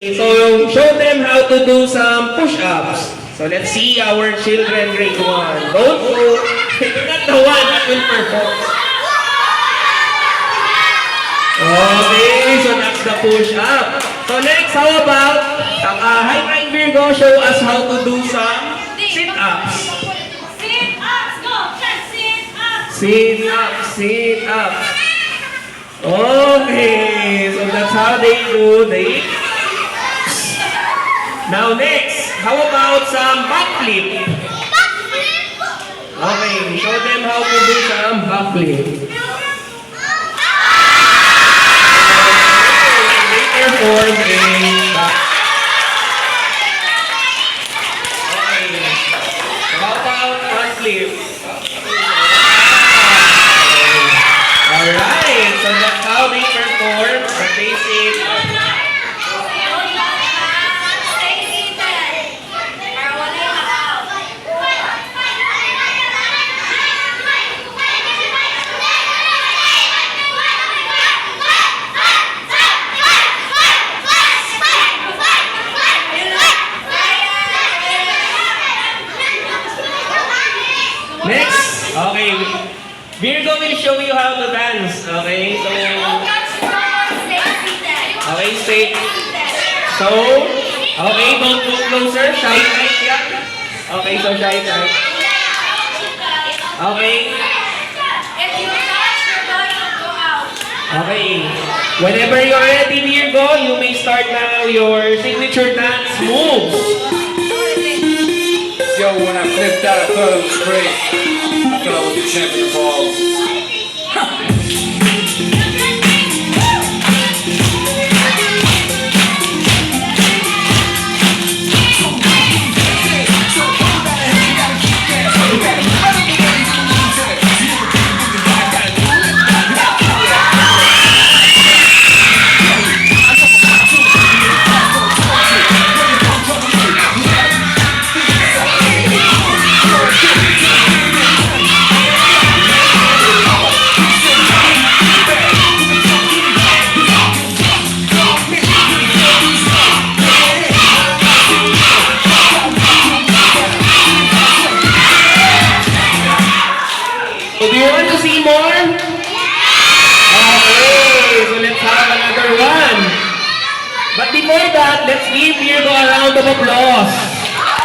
So, show them how to do some push-ups. So, let's see our children grade 1. Don't go. You're not the one that will perform. Okay, so that's the push-up. So, next, how about High Virgo, show us how to do some sit-ups. Sit-ups, go! Sit-ups! Sit-ups, sit-ups. Okay, so that's how they do the... Now next, how about some backflip? Okay, show them how to do some backflip. They perform a back. Okay, how about front flip? Alright, so that's how they perform the basic. Next, okay, Virgo will show you how to dance, okay? So, okay, stay. So, okay, don't go closer, shy tight, yeah. Okay, so shy tight. Okay. Okay, whenever you're ready, Virgo, you may start now your signature dance moves. Yo, when I flipped out, I thought it was great. I thought I was the champion of all. So do you want to see more? Okay, so let's have another one. But before that, let's give Virgo a round of applause.